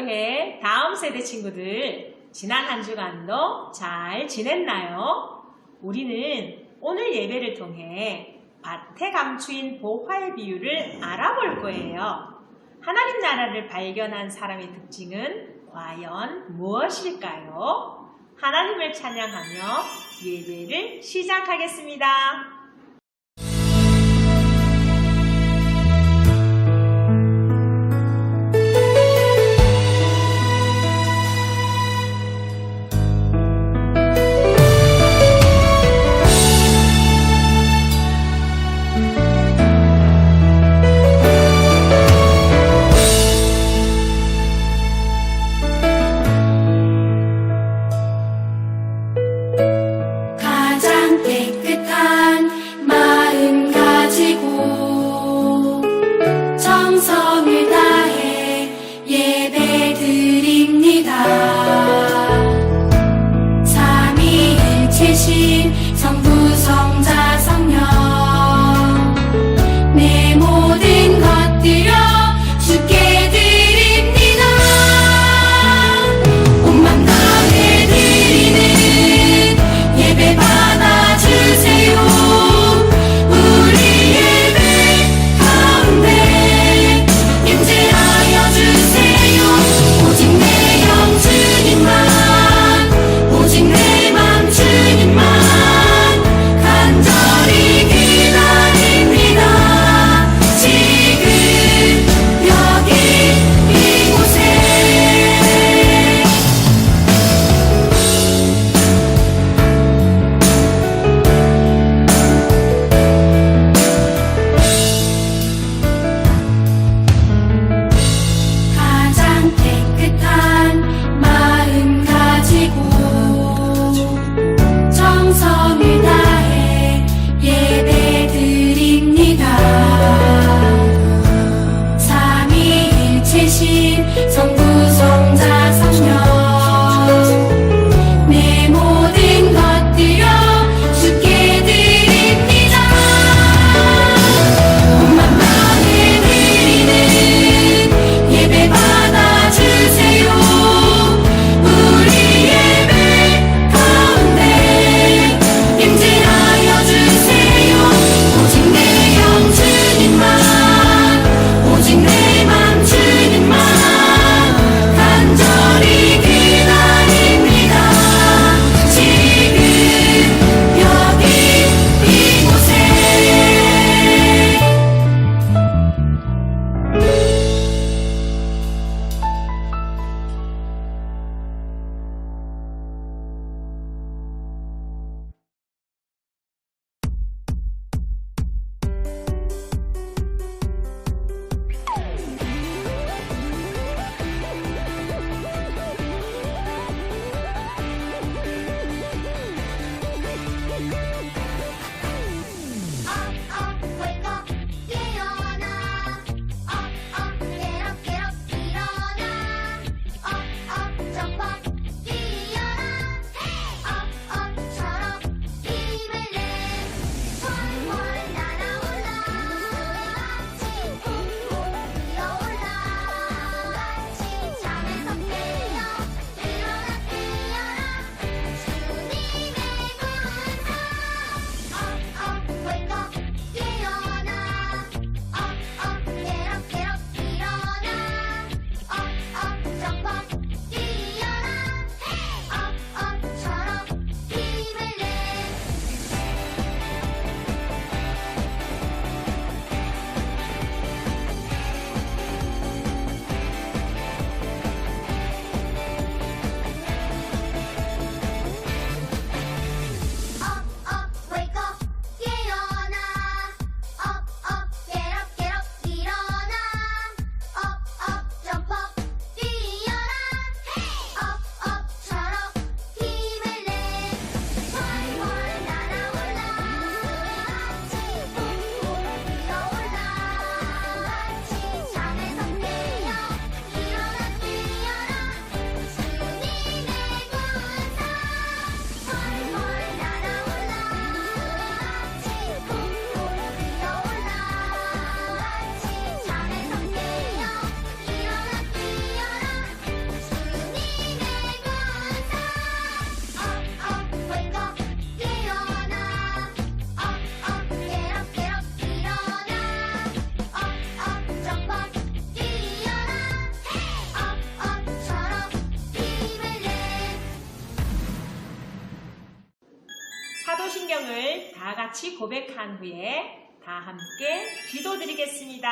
예배교회 다음 세대 친구들, 지난 한 주간도 잘 지냈나요? 우리는 오늘 예배를 통해 밭에 감추인 보화의 비유를 알아볼 거예요. 하나님 나라를 발견한 사람의 특징은 과연 무엇일까요? 하나님을 찬양하며 예배를 시작하겠습니다. 정성을 다해 예배드립니다. 삼위일체신 성부 성자 성령 내 모든 것 드려 주께 드립니다. 온 맘 다해 드리는 예배 받아주세요. 우리 예배 가운데 임재하여 주세요. 오직 내 영 주님만, 오직 내 맘 주님만, 간절히 성경을 다 같이 고백한 후에 다 함께 기도드리겠습니다.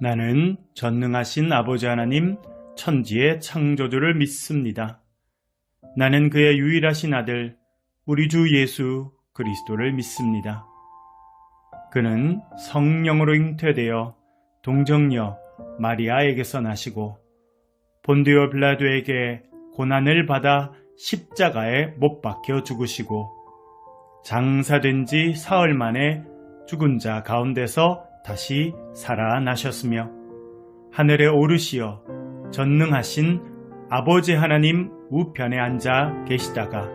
나는 전능하신 아버지 하나님 천지의 창조주를 믿습니다. 나는 그의 유일하신 아들 우리 주 예수 그리스도를 믿습니다. 그는 성령으로 잉태되어 동정녀 마리아에게서 나시고 본디오 빌라도에게 고난을 받아 십자가에 못 박혀 죽으시고 장사된 지 사흘 만에 죽은 자 가운데서 다시 살아나셨으며 하늘에 오르시어 전능하신 아버지 하나님 우편에 앉아 계시다가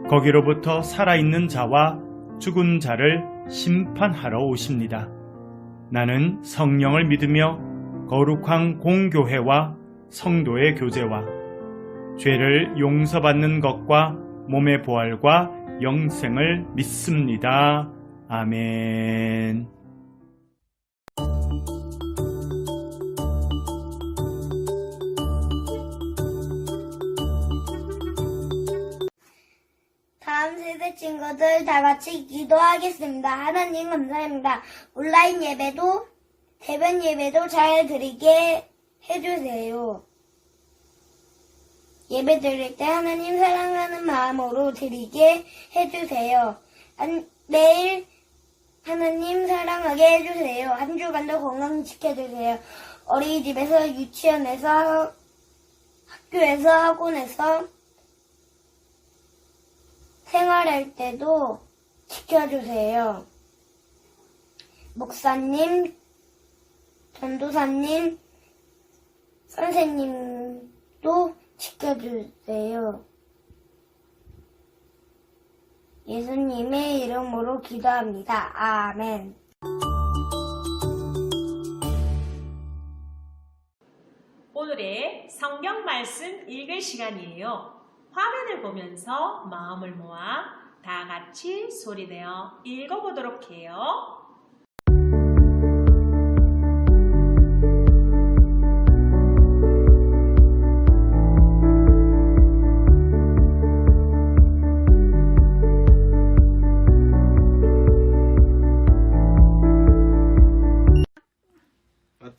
거기로부터 살아있는 자와 죽은 자를 심판하러 오십니다. 나는 성령을 믿으며 거룩한 공교회와 성도의 교제와 죄를 용서받는 것과 몸의 부활과 영생을 믿습니다. 아멘. 다음 세대 친구들 다 같이 기도하겠습니다. 하나님 감사합니다. 온라인 예배도 대변 예배도 잘 드리게 해주세요. 예배 드릴 때 하나님 사랑하는 마음으로 드리게 해주세요. 매일 하나님 사랑하게 해주세요. 한 주간도 건강 지켜주세요. 어린이집에서 유치원에서 학교에서 학원에서 생활할 때도 지켜주세요. 목사님, 전도사님, 선생님도 지켜주세요. 예수님의 이름으로 기도합니다. 아멘. 오늘의 성경 말씀 읽을 시간이에요. 화면을 보면서 마음을 모아 다 같이 소리내어 읽어보도록 해요.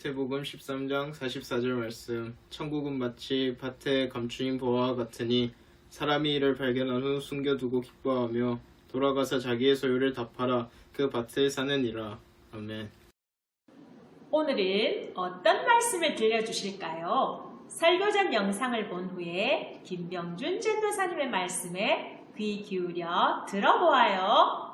마태복음 13장 44절 말씀. 천국은 마치 밭에 감추인 보화와 같으니 사람이 이를 발견한 후 숨겨두고 기뻐하며 돌아가서 자기의 소유를 다 팔아 그 밭을 사느니라. 아멘. 오늘은 어떤 말씀을 들려주실까요? 설교전 영상을 본 후에 김병준 전도사님의 말씀에 귀 기울여 들어보아요.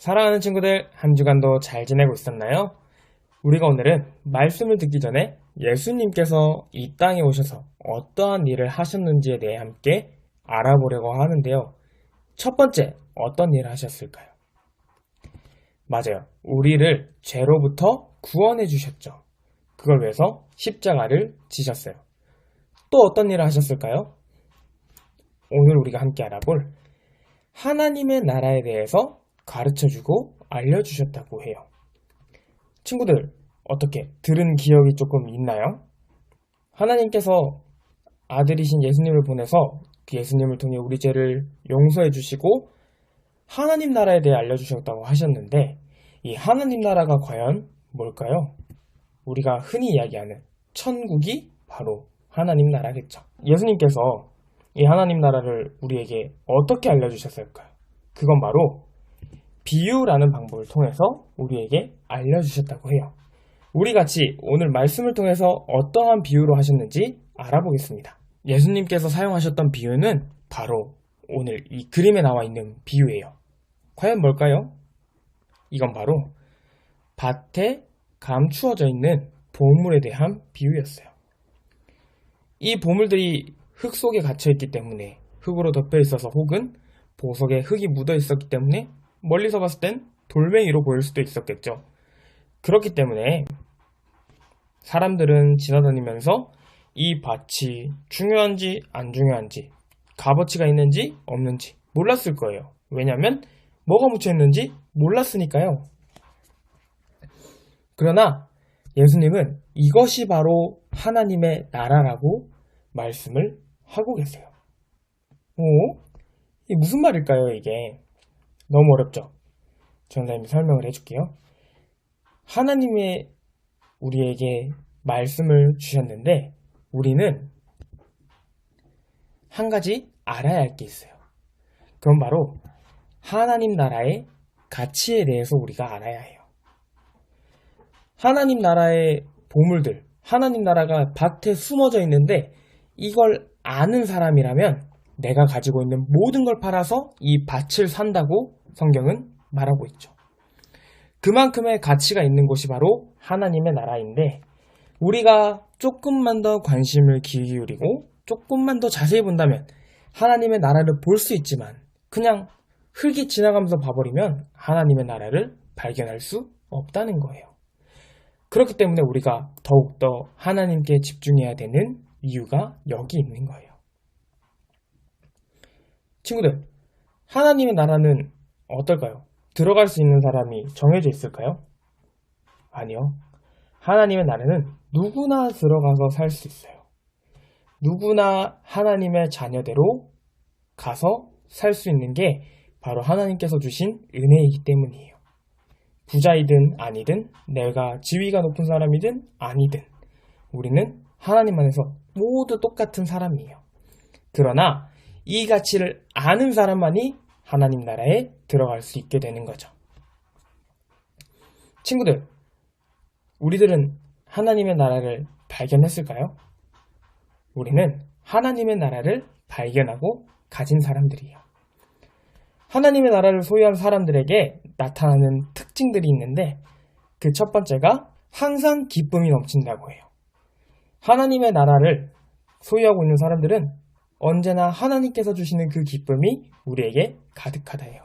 사랑하는 친구들, 한 주간도 잘 지내고 있었나요? 우리가 오늘은 말씀을 듣기 전에 예수님께서 이 땅에 오셔서 어떠한 일을 하셨는지에 대해 함께 알아보려고 하는데요. 첫 번째, 어떤 일을 하셨을까요? 맞아요. 우리를 죄로부터 구원해 주셨죠. 그걸 위해서 십자가를 지셨어요. 또 어떤 일을 하셨을까요? 오늘 우리가 함께 알아볼 하나님의 나라에 대해서 가르쳐주고 알려주셨다고 해요. 친구들, 어떻게 들은 기억이 조금 있나요? 하나님께서 아들이신 예수님을 보내서 그 예수님을 통해 우리 죄를 용서해 주시고 하나님 나라에 대해 알려주셨다고 하셨는데 이 하나님 나라가 과연 뭘까요? 우리가 흔히 이야기하는 천국이 바로 하나님 나라겠죠. 예수님께서 이 하나님 나라를 우리에게 어떻게 알려주셨을까요? 그건 바로 비유라는 방법을 통해서 우리에게 알려주셨다고 해요. 우리 같이 오늘 말씀을 통해서 어떠한 비유로 하셨는지 알아보겠습니다. 예수님께서 사용하셨던 비유는 바로 오늘 이 그림에 나와 있는 비유예요. 과연 뭘까요? 이건 바로 밭에 감추어져 있는 보물에 대한 비유였어요. 이 보물들이 흙 속에 갇혀있기 때문에 흙으로 덮여 있어서 혹은 보석에 흙이 묻어 있었기 때문에 멀리서 봤을 땐 돌멩이로 보일 수도 있었겠죠. 그렇기 때문에 사람들은 지나다니면서 이 밭이 중요한지 안 중요한지 값어치가 있는지 없는지 몰랐을 거예요. 왜냐하면 뭐가 묻혀 있는지 몰랐으니까요. 그러나 예수님은 이것이 바로 하나님의 나라라고 말씀을 하고 계세요. 이게 무슨 말일까요, 이게? 너무 어렵죠? 전사님이 설명을 해줄게요. 하나님의 우리에게 말씀을 주셨는데 우리는 한 가지 알아야 할 게 있어요. 그건 바로 하나님 나라의 가치에 대해서 우리가 알아야 해요. 하나님 나라의 보물들, 하나님 나라가 밭에 숨어져 있는데 이걸 아는 사람이라면 내가 가지고 있는 모든 걸 팔아서 이 밭을 산다고 성경은 말하고 있죠. 그만큼의 가치가 있는 곳이 바로 하나님의 나라인데 우리가 조금만 더 관심을 기울이고 조금만 더 자세히 본다면 하나님의 나라를 볼 수 있지만 그냥 흙이 지나가면서 봐버리면 하나님의 나라를 발견할 수 없다는 거예요. 그렇기 때문에 우리가 더욱더 하나님께 집중해야 되는 이유가 여기 있는 거예요. 친구들, 하나님의 나라는 어떨까요? 들어갈 수 있는 사람이 정해져 있을까요? 아니요. 하나님의 나라는 누구나 들어가서 살 수 있어요. 누구나 하나님의 자녀대로 가서 살 수 있는 게 바로 하나님께서 주신 은혜이기 때문이에요. 부자이든 아니든 내가 지위가 높은 사람이든 아니든 우리는 하나님 안에서 모두 똑같은 사람이에요. 그러나 이 가치를 아는 사람만이 하나님 나라에 들어갈 수 있게 되는 거죠. 친구들, 우리들은 하나님의 나라를 발견했을까요? 우리는 하나님의 나라를 발견하고 가진 사람들이에요. 하나님의 나라를 소유한 사람들에게 나타나는 특징들이 있는데 그 첫 번째가 항상 기쁨이 넘친다고 해요. 하나님의 나라를 소유하고 있는 사람들은 언제나 하나님께서 주시는 그 기쁨이 우리에게 가득하다 해요.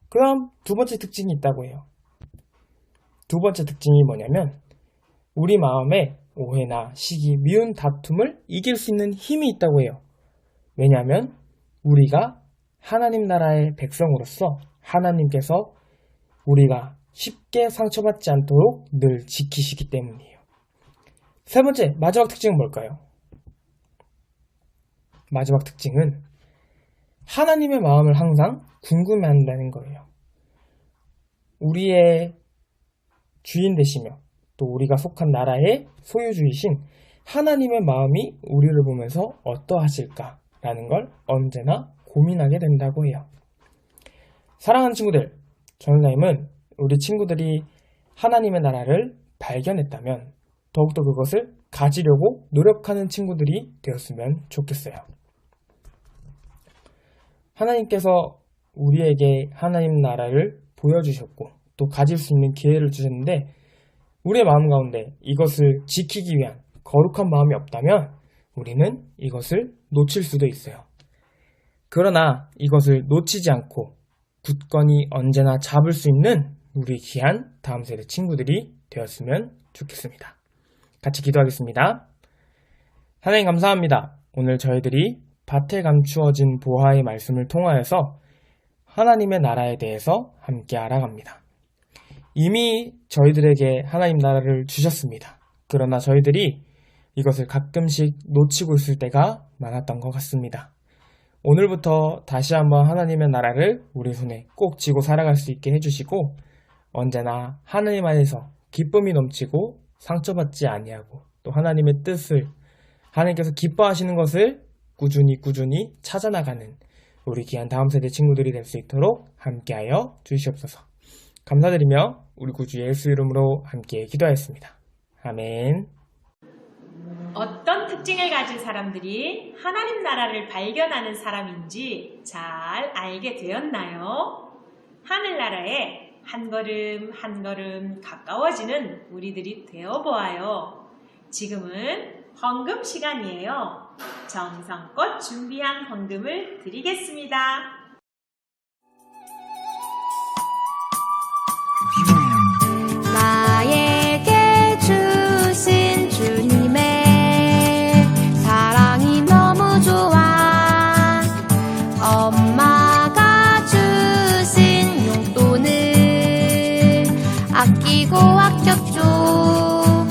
그럼 두 번째 특징이 있다고 해요. 두 번째 특징이 뭐냐면 우리 마음에 오해나 시기, 미운 다툼을 이길 수 있는 힘이 있다고 해요. 왜냐하면 우리가 하나님 나라의 백성으로서 하나님께서 우리가 쉽게 상처받지 않도록 늘 지키시기 때문이에요. 세 번째, 마지막 특징은 뭘까요? 마지막 특징은 하나님의 마음을 항상 궁금해한다는 거예요. 우리의 주인 되시며 또 우리가 속한 나라의 소유주이신 하나님의 마음이 우리를 보면서 어떠하실까라는 걸 언제나 고민하게 된다고 해요. 사랑하는 친구들, 전사님은 우리 친구들이 하나님의 나라를 발견했다면 더욱더 그것을 가지려고 노력하는 친구들이 되었으면 좋겠어요. 하나님께서 우리에게 하나님 나라를 보여주셨고 또 가질 수 있는 기회를 주셨는데 우리의 마음 가운데 이것을 지키기 위한 거룩한 마음이 없다면 우리는 이것을 놓칠 수도 있어요. 그러나 이것을 놓치지 않고 굳건히 언제나 잡을 수 있는 우리 귀한 다음 세대 친구들이 되었으면 좋겠습니다. 같이 기도하겠습니다. 하나님 감사합니다. 오늘 저희들이 밭에 감추어진 보화의 말씀을 통하여서 하나님의 나라에 대해서 함께 알아갑니다. 이미 저희들에게 하나님 나라를 주셨습니다. 그러나 저희들이 이것을 가끔씩 놓치고 있을 때가 많았던 것 같습니다. 오늘부터 다시 한번 하나님의 나라를 우리 손에 꼭 쥐고 살아갈 수 있게 해주시고 언제나 하나님 안에서 기쁨이 넘치고 상처받지 아니하고 또 하나님의 뜻을 하나님께서 기뻐하시는 것을 꾸준히 찾아나가는 우리 귀한 다음 세대 친구들이 될 수 있도록 함께하여 주시옵소서. 감사드리며 우리 구주 예수 이름으로 함께 기도하였습니다. 아멘. 어떤 특징을 가진 사람들이 하나님 나라를 발견하는 사람인지 잘 알게 되었나요? 하늘나라에 한 걸음 한 걸음 가까워지는 우리들이 되어보아요. 지금은 헌금 시간이에요. 정성껏 준비한 헌금을 드리겠습니다. 나에게 주신 주님의 사랑이 너무 좋아. 엄마가 주신 용돈을 아끼고 맡겼죠.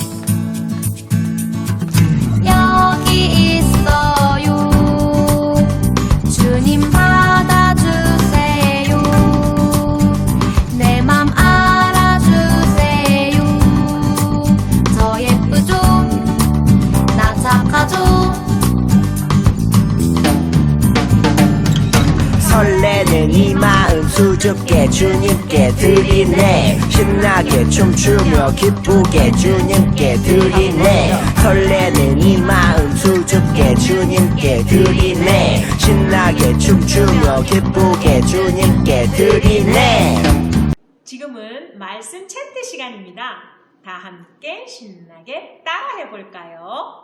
여기 있어요. 주님 받아주세요. 내 맘 알아주세요. 저 예쁘죠? 나 착하죠? 설레는 이 마음 수줍게 주님께 드리네. 신나게 춤추며 기쁘게 주님께 드리네. 설레는 이 마음 수줍게 주님께 드리네. 신나게 춤추며 기쁘게 주님께 드리네. 지금은 말씀 챈트 시간입니다. 다 함께 신나게 따라해 볼까요?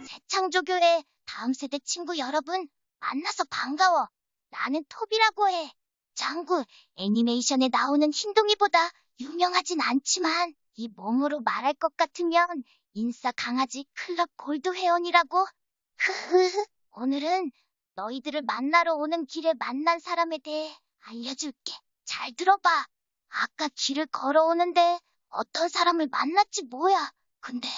새창조교회 다음 세대 친구 여러분, 만나서 반가워. 나는 톱이라고 해. 짱구, 애니메이션에 나오는 흰둥이보다 유명하진 않지만 이 몸으로 말할 것 같으면 인싸 강아지 클럽 골드 회원이라고. 흐흐흐. 오늘은 너희들을 만나러 오는 길에 만난 사람에 대해 알려줄게. 잘 들어봐. 아까 길을 걸어오는데 어떤 사람을 만났지 뭐야. 근데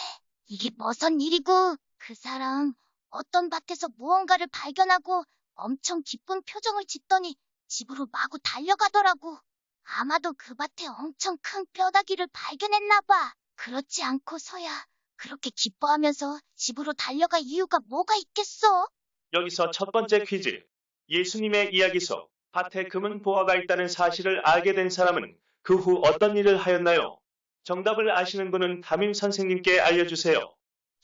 이게 무슨 일이고, 그 사람 어떤 밭에서 무언가를 발견하고 엄청 기쁜 표정을 짓더니 집으로 마구 달려가더라고. 아마도 그 밭에 엄청 큰 뼈다귀를 발견했나 봐. 그렇지 않고서야 그렇게 기뻐하면서 집으로 달려갈 이유가 뭐가 있겠어? 여기서 첫 번째 퀴즈. 예수님의 이야기 속 밭에 금은 보화가 있다는 사실을 알게 된 사람은 그 후 어떤 일을 하였나요? 정답을 아시는 분은 담임 선생님께 알려주세요.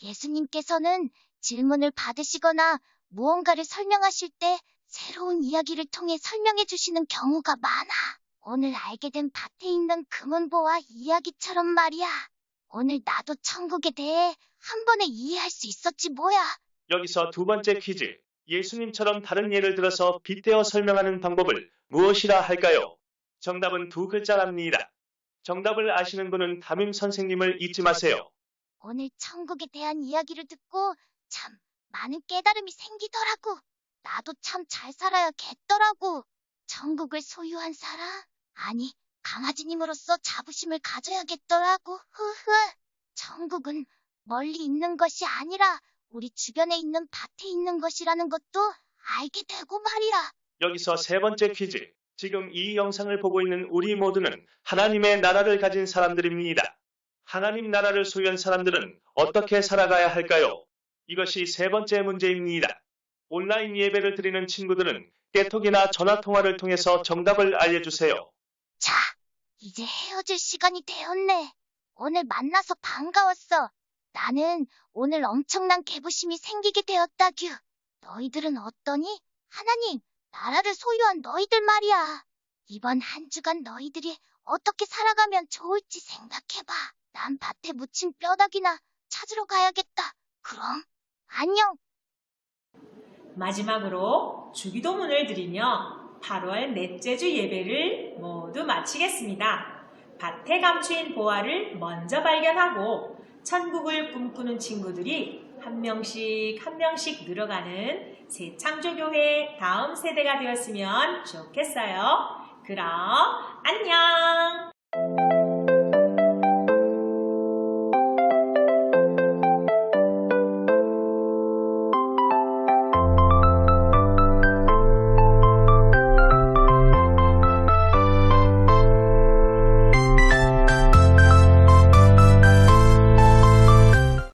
예수님께서는 질문을 받으시거나 무언가를 설명하실 때 새로운 이야기를 통해 설명해 주시는 경우가 많아. 오늘 알게 된 밭에 있는 금은보화 이야기처럼 말이야. 오늘 나도 천국에 대해 한 번에 이해할 수 있었지 뭐야. 여기서 두 번째 퀴즈. 예수님처럼 다른 예를 들어서 빗대어 설명하는 방법을 무엇이라 할까요? 정답은 두 글자랍니다. 정답을 아시는 분은 담임 선생님을 잊지 마세요. 오늘 천국에 대한 이야기를 듣고 참 많은 깨달음이 생기더라고. 나도 참 잘 살아야겠더라고. 천국을 소유한 사람? 아니, 강아지님으로서 자부심을 가져야겠더라고. 흐흐. 천국은 멀리 있는 것이 아니라 우리 주변에 있는 밭에 있는 것이라는 것도 알게 되고 말이야. 여기서 세 번째 퀴즈. 지금 이 영상을 보고 있는 우리 모두는 하나님의 나라를 가진 사람들입니다. 하나님 나라를 소유한 사람들은 어떻게 살아가야 할까요? 이것이 세 번째 문제입니다. 온라인 예배를 드리는 친구들은 깨톡이나 전화통화를 통해서 정답을 알려주세요. 자, 이제 헤어질 시간이 되었네. 오늘 만나서 반가웠어. 나는 오늘 엄청난 개부심이 생기게 되었다규. 너희들은 어떠니? 하나님, 나라를 소유한 너희들 말이야. 이번 한 주간 너희들이 어떻게 살아가면 좋을지 생각해봐. 난 밭에 묻힌 뼈다귀나 찾으러 가야겠다. 그럼, 안녕. 마지막으로 주기도문을 드리며 8월 넷째 주 예배를 모두 마치겠습니다. 밭에 감추인 보화를 먼저 발견하고 천국을 꿈꾸는 친구들이 한 명씩 늘어가는 새창조교회 다음 세대가 되었으면 좋겠어요. 그럼 안녕!